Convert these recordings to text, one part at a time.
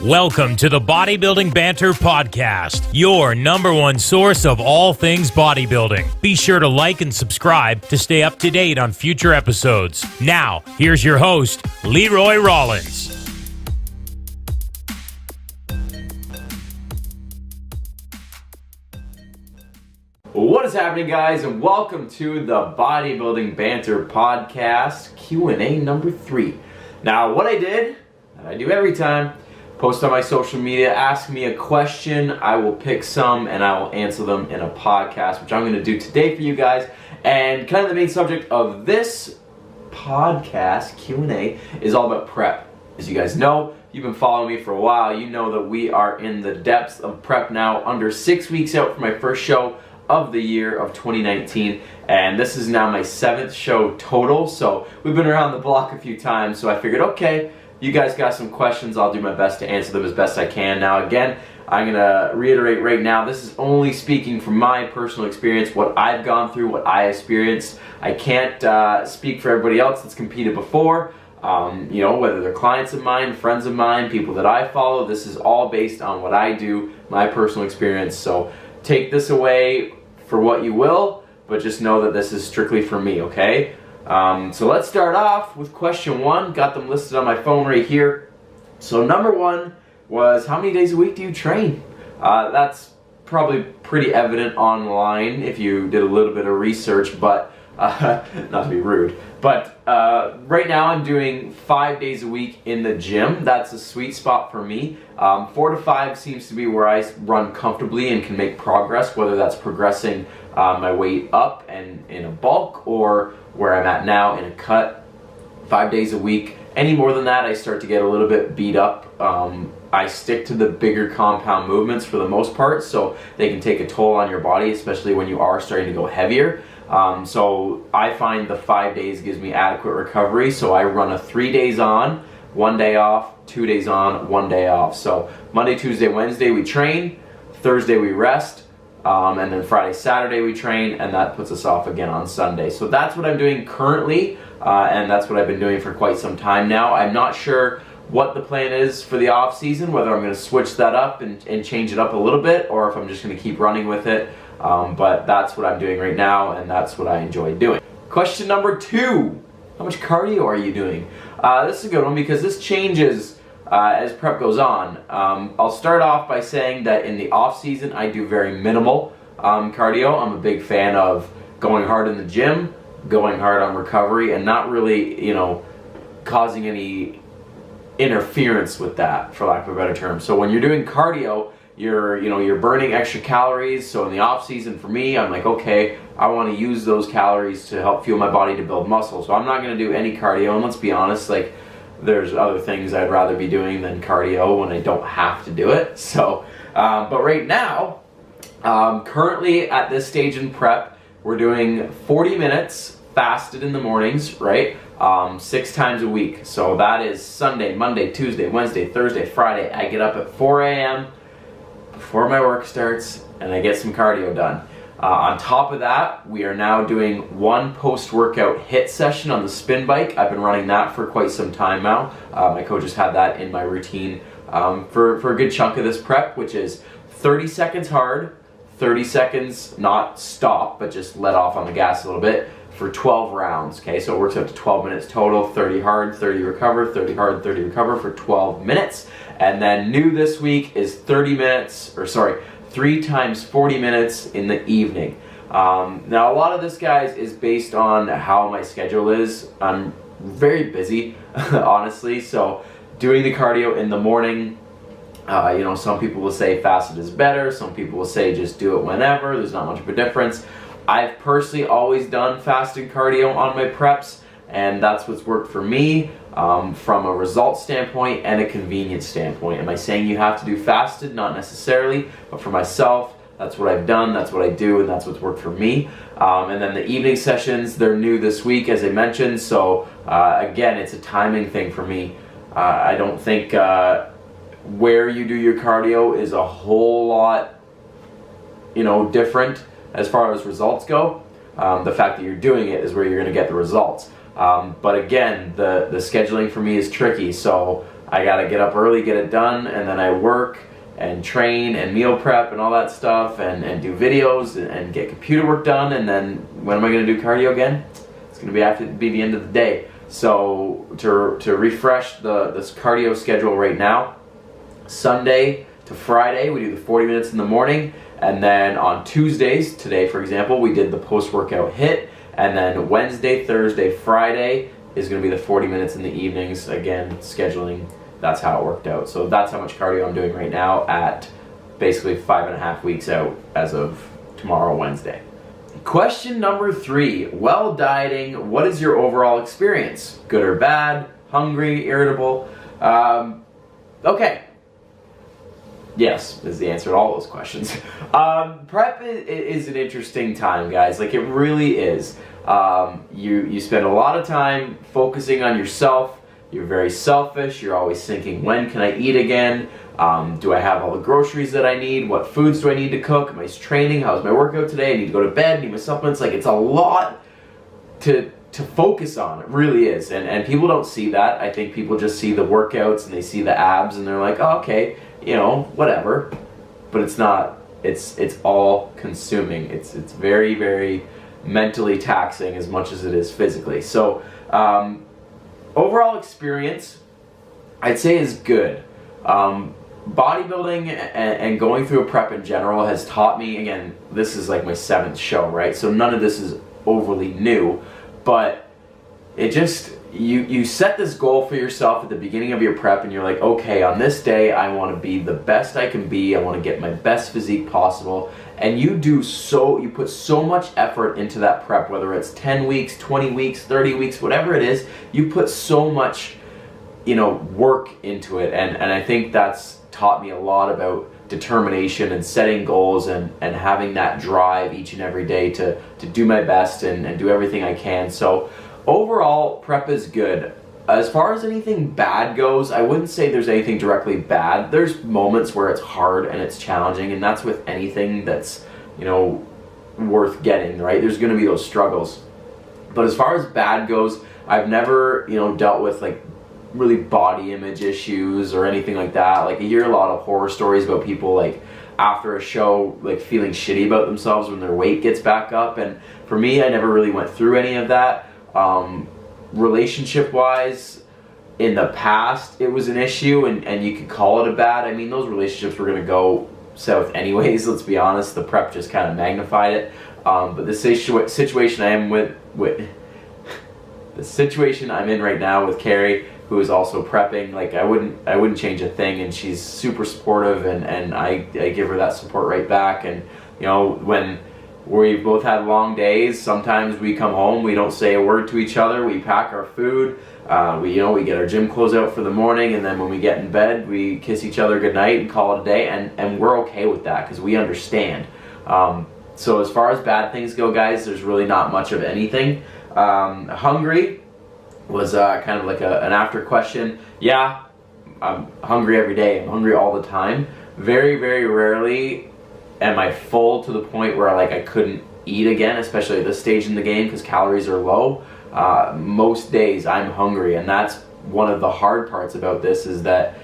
Welcome to the Bodybuilding Banter podcast, your number one source of all things bodybuilding. Be sure to like and subscribe to stay up to date on future episodes. Now, here's your host, Leroy Rollins. What is happening, guys, and welcome to the Bodybuilding Banter podcast, Q&A number 3. Now, what I did, and I do every time, post on my social media, ask me a question, I will pick some and I will answer them in a podcast, which I'm going to do today for you guys. And kind of the main subject of this podcast, Q&A, is all about prep. As you guys know, you've been following me for a while, you know that we are in the depths of prep now, under 6 weeks out from my first show of the year of 2019, and this is now my 7th show total, so we've been around the block a few times, so I figured, okay, you guys got some questions, I'll do my best to answer them as best I can. Now again, I'm going to reiterate right now, this is only speaking from my personal experience, what I've gone through, what I experienced. I can't speak for everybody else that's competed before, whether they're clients of mine, friends of mine, people that I follow. This is all based on what I do, my personal experience, so take this away for what you will, but just know that this is strictly for me, okay? So let's start off with question 1. Got them listed on my phone right here. So number 1 was, how many days a week do you train? That's probably pretty evident online if you did a little bit of research, but not to be rude. But right now I'm doing 5 days a week in the gym. That's a sweet spot for me. 4 to 5 seems to be where I run comfortably and can make progress, whether that's progressing my weight up and in a bulk, or where I'm at now in a cut. 5 days a week. Any more than that, I start to get a little bit beat up. I stick to the bigger compound movements for the most part, so they can take a toll on your body, especially when you are starting to go heavier. So I find the 5 days gives me adequate recovery, so I run a 3 days on, 1 day off, 2 days on, 1 day off. So Monday, Tuesday, Wednesday we train, Thursday we rest, and then Friday, Saturday we train, and that puts us off again on Sunday. So that's what I'm doing currently, and that's what I've been doing for quite some time now. I'm not sure what the plan is for the off season, whether I'm going to switch that up and change it up a little bit, or if I'm just going to keep running with it. But that's what I'm doing right now, and that's what I enjoy doing. Question number 2, how much cardio are you doing? This is a good one because this changes as prep goes on. I'll start off by saying that in the off season I do very minimal cardio. I'm a big fan of going hard in the gym, going hard on recovery, and not really, causing any interference with that, for lack of a better term. So when you're doing cardio, you're burning extra calories. So in the off season for me, I'm like, okay, I want to use those calories to help fuel my body to build muscle. So I'm not going to do any cardio, and let's be honest, like, there's other things I'd rather be doing than cardio when I don't have to do it. So, but right now, currently at this stage in prep, we're doing 40 minutes fasted in the mornings, right? 6 times a week. So that is Sunday, Monday, Tuesday, Wednesday, Thursday, Friday. I get up at 4 a.m. before my work starts, and I get some cardio done. On top of that, we are now doing 1 post-workout HIIT session on the spin bike. I've been running that for quite some time now. My coach has had that in my routine for a good chunk of this prep, which is 30 seconds hard, 30 seconds not stop, but just let off on the gas a little bit, for 12 rounds, okay? So it works out to 12 minutes total, 30 hard, 30 recover, 30 hard, 30 recover for 12 minutes. And then new this week is 3 times 40 minutes in the evening. Now a lot of this, guys, is based on how my schedule is. I'm very busy, honestly, so doing the cardio in the morning, some people will say fasted is better, some people will say just do it whenever, there's not much of a difference. I've personally always done fasted cardio on my preps, and that's what's worked for me from a result standpoint and a convenience standpoint. Am I saying you have to do fasted? Not necessarily, but for myself, that's what I've done, that's what I do, and that's what's worked for me. And then the evening sessions, they're new this week, as I mentioned, so again, it's a timing thing for me. I don't think where you do your cardio is a whole lot, different as far as results go. The fact that you're doing it is where you're going to get the results. But again, the scheduling for me is tricky, so I gotta get up early, get it done, and then I work and train and meal prep and all that stuff, and do videos and get computer work done, and then when am I gonna do cardio again? It's gonna be the end of the day. So to refresh this cardio schedule right now, Sunday to Friday we do the 40 minutes in the morning, and then on Tuesdays, today for example, we did the post-workout HIIT, and then Wednesday, Thursday, Friday is going to be the 40 minutes in the evenings. Again, scheduling, that's how it worked out. So that's how much cardio I'm doing right now at basically 5.5 weeks out as of tomorrow, Wednesday. Question number 3, while dieting, what is your overall experience? Good or bad? Hungry? Irritable? Okay. Yes, is the answer to all those questions. Prep is an interesting time, guys. Like, it really is. You spend a lot of time focusing on yourself. You're very selfish. You're always thinking, when can I eat again? Do I have all the groceries that I need? What foods do I need to cook? Am I training? How's my workout today? I need to go to bed. I need my supplements. Like, it's a lot to focus on. It really is. And people don't see that. I think people just see the workouts and they see the abs and they're like, oh, okay, you know, whatever. But it's not. It's all consuming. It's very, very mentally taxing as much as it is physically. So overall experience, I'd say, is good. Bodybuilding and going through a prep in general has taught me, again, this is like my 7th show, right? So none of this is overly new, but it just, you set this goal for yourself at the beginning of your prep, and you're like, okay, on this day I want to be the best I can be. I want to get my best physique possible. And you put so much effort into that prep, whether it's 10 weeks, 20 weeks, 30 weeks, whatever it is, you put so much, work into it. And I think that's taught me a lot about determination and setting goals and having that drive each and every day to do my best and do everything I can. So overall, prep is good. As far as anything bad goes, I wouldn't say there's anything directly bad. There's moments where it's hard and it's challenging, and that's with anything that's, worth getting, right? There's going to be those struggles. But as far as bad goes, I've never, dealt with like really body image issues or anything like that. Like, I hear a lot of horror stories about people like after a show like feeling shitty about themselves when their weight gets back up, and for me, I never really went through any of that. Relationship wise, in the past it was an issue, and you could call it a bad. I mean, those relationships were going to go south anyways, let's be honest. The prep just kind of magnified it. But the situation I am the situation I'm in right now with Carrie, who is also prepping, like, I wouldn't change a thing, and she's super supportive, and I give her that support right back. And when we've both had long days, sometimes we come home, we don't say a word to each other, we pack our food, we get our gym clothes out for the morning, and then when we get in bed, we kiss each other goodnight and call it a day, and we're okay with that because we understand. So as far as bad things go, guys, there's really not much of anything. Hungry was kind of like an after question. Yeah, I'm hungry every day. I'm hungry all the time. Very, very rarely am I full to the point where I couldn't eat again, especially at this stage in the game because calories are low. Most days I'm hungry, and that's one of the hard parts about this, is that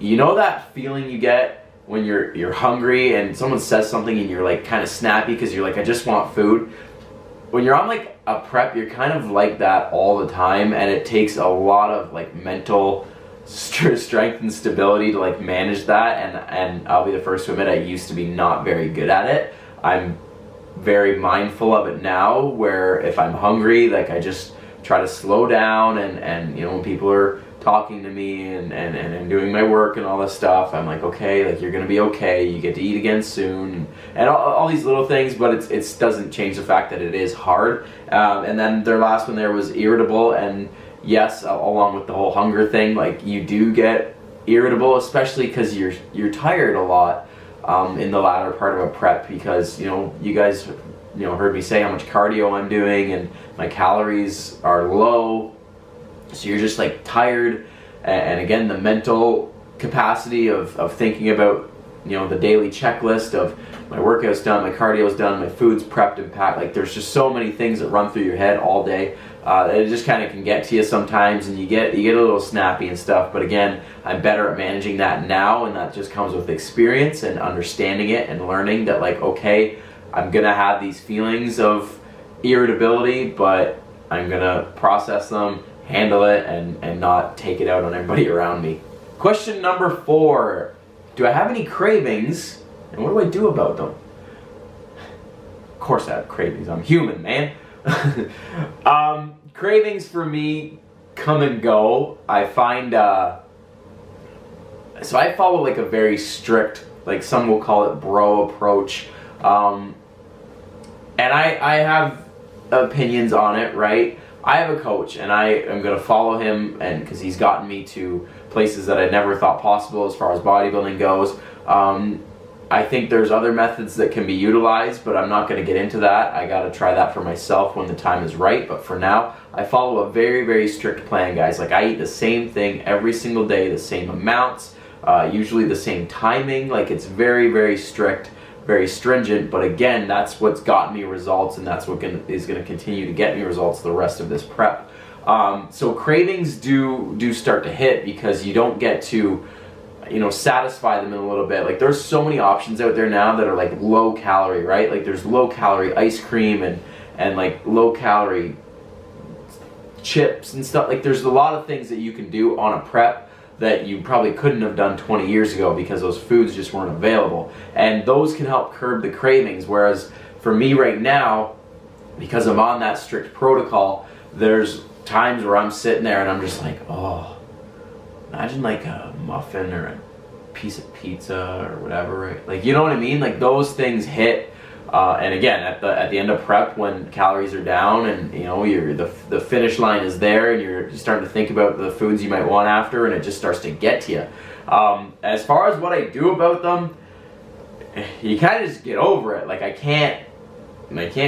that feeling you get when you're hungry and someone says something and you're like kind of snappy because you're like, I just want food. When you're on like a prep, you're kind of like that all the time, and it takes a lot of like mental strength and stability to like manage that, and I'll be the first to admit I used to be not very good at it. I'm very mindful of it now, where if I'm hungry, like, I just try to slow down, and when people are talking to me and doing my work and all this stuff, I'm like, okay, like, you're gonna be okay, you get to eat again soon, and all these little things, but it doesn't change the fact that it is hard. And then their last one there was irritable, and yes, along with the whole hunger thing, like, you do get irritable, especially because you're tired a lot in the latter part of a prep, because you guys heard me say how much cardio I'm doing, and my calories are low, so you're just like tired, and again, the mental capacity of thinking about the daily checklist of my workout's done, my cardio's done, my food's prepped and packed. Like, there's just so many things that run through your head all day. It just kind of can get to you sometimes, and you get a little snappy and stuff. But again, I'm better at managing that now, and that just comes with experience and understanding it and learning that, like, okay, I'm gonna have these feelings of irritability, but I'm gonna process them, handle it, and not take it out on everybody around me. Question number 4: do I have any cravings, and what do I do about them? Of course I have cravings. I'm human, man. Cravings for me come and go. I find so I follow like a very strict, like some will call it bro approach, and I have opinions on it, right? I have a coach, and I am going to follow him, and because he's gotten me to places that I never thought possible as far as bodybuilding goes. I think there's other methods that can be utilized, but I'm not going to get into that. I got to try that for myself when the time is right. But for now, I follow a very, very strict plan, guys. Like, I eat the same thing every single day, the same amounts, usually the same timing. Like, it's very, very strict, very stringent. But again, that's what's got me results, and that's what is going to continue to get me results the rest of this prep. So cravings do start to hit, because you don't get to, satisfy them in a little bit. Like, there's so many options out there now that are like low calorie, right? Like, there's low calorie ice cream and like low calorie chips and stuff. Like, there's a lot of things that you can do on a prep that you probably couldn't have done 20 years ago because those foods just weren't available. And those can help curb the cravings. Whereas for me right now, because I'm on that strict protocol, there's times where I'm sitting there and I'm just like, oh, imagine like a muffin or a piece of pizza or whatever, right? Like, you know what I mean? Like, those things hit. And again, at the end of prep, when calories are down and the finish line is there, and you're starting to think about the foods you might want after, and it just starts to get to you. As far as what I do about them, you kind of just get over it. Like, I can't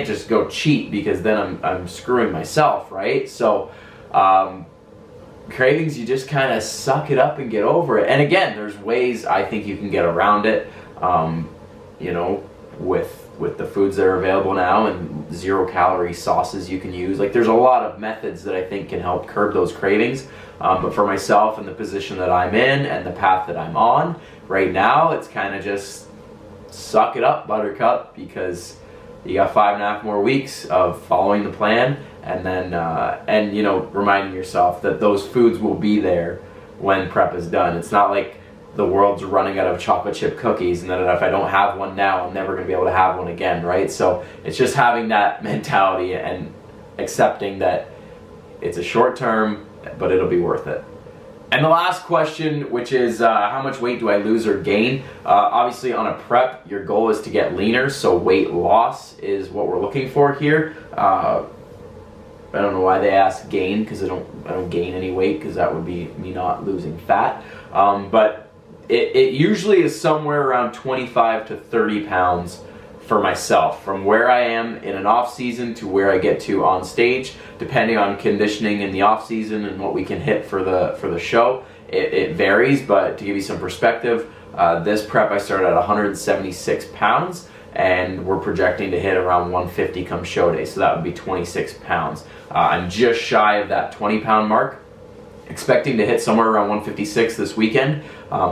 just go cheat, because then I'm screwing myself, right? So cravings, you just kind of suck it up and get over it. And again, there's ways I think you can get around it, with the foods that are available now, and 0 calorie sauces you can use. Like, there's a lot of methods that I think can help curb those cravings. But for myself and the position that I'm in and the path that I'm on right now, it's kind of just suck it up, buttercup, because you got 5.5 more weeks of following the plan, and then reminding yourself that those foods will be there when prep is done. It's not like the world's running out of chocolate chip cookies, and that if I don't have one now, I'm never going to be able to have one again, right? So it's just having that mentality and accepting that it's a short term, but it'll be worth it. And the last question, which is how much weight do I lose or gain? Obviously, on a prep, your goal is to get leaner, so weight loss is what we're looking for here. I don't know why they ask gain, because I don't gain any weight, because that would be me not losing fat. But it usually is somewhere around 25 to 30 pounds for myself, from where I am in an off season to where I get to on stage, depending on conditioning in the off season and what we can hit for the show. It varies, but to give you some perspective, this prep I started at 176 pounds, and we're projecting to hit around 150 come show day, so that would be 26 pounds. I'm just shy of that 20-pound mark, expecting to hit somewhere around 156 this weekend,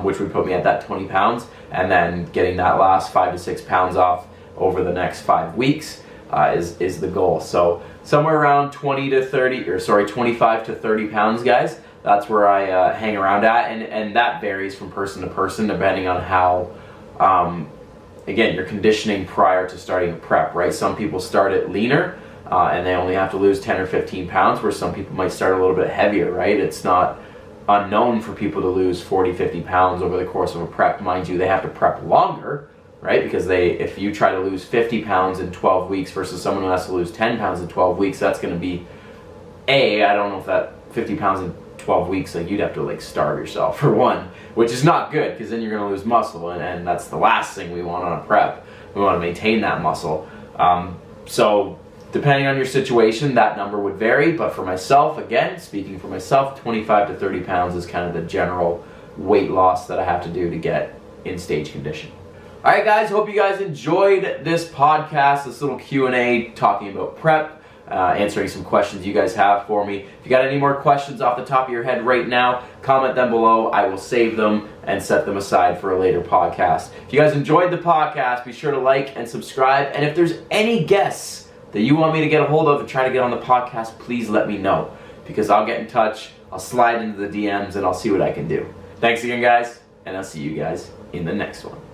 which would put me at that 20 pounds, and then getting that last 5 to 6 pounds off over the next 5 weeks is the goal. So somewhere around 25 to 30 pounds, guys. That's where I hang around at, and that varies from person to person depending on how, again, your conditioning prior to starting a prep, right? Some people start it leaner, and they only have to lose 10 or 15 pounds, where some people might start a little bit heavier, right? It's not unknown for people to lose 40, 50 pounds over the course of a prep. Mind you, they have to prep longer, right? Because if you try to lose 50 pounds in 12 weeks versus someone who has to lose 10 pounds in 12 weeks, that's going to be, I don't know if that 50 pounds in 12 weeks, like, you'd have to like starve yourself for one, which is not good, because then you're going to lose muscle, and that's the last thing we want on a prep. We want to maintain that muscle. So depending on your situation, that number would vary, but for myself, again, speaking for myself, 25 to 30 pounds is kind of the general weight loss that I have to do to get in stage condition. All right, guys, hope you guys enjoyed this podcast, this little Q&A talking about prep. answering some questions you guys have for me. If you got any more questions off the top of your head right now, comment them below. I will save them and set them aside for a later podcast. If you guys enjoyed the podcast, be sure to like and subscribe. And if there's any guests that you want me to get a hold of and try to get on the podcast, please let me know, because I'll get in touch, I'll slide into the DMs, and I'll see what I can do. Thanks again, guys, and I'll see you guys in the next one.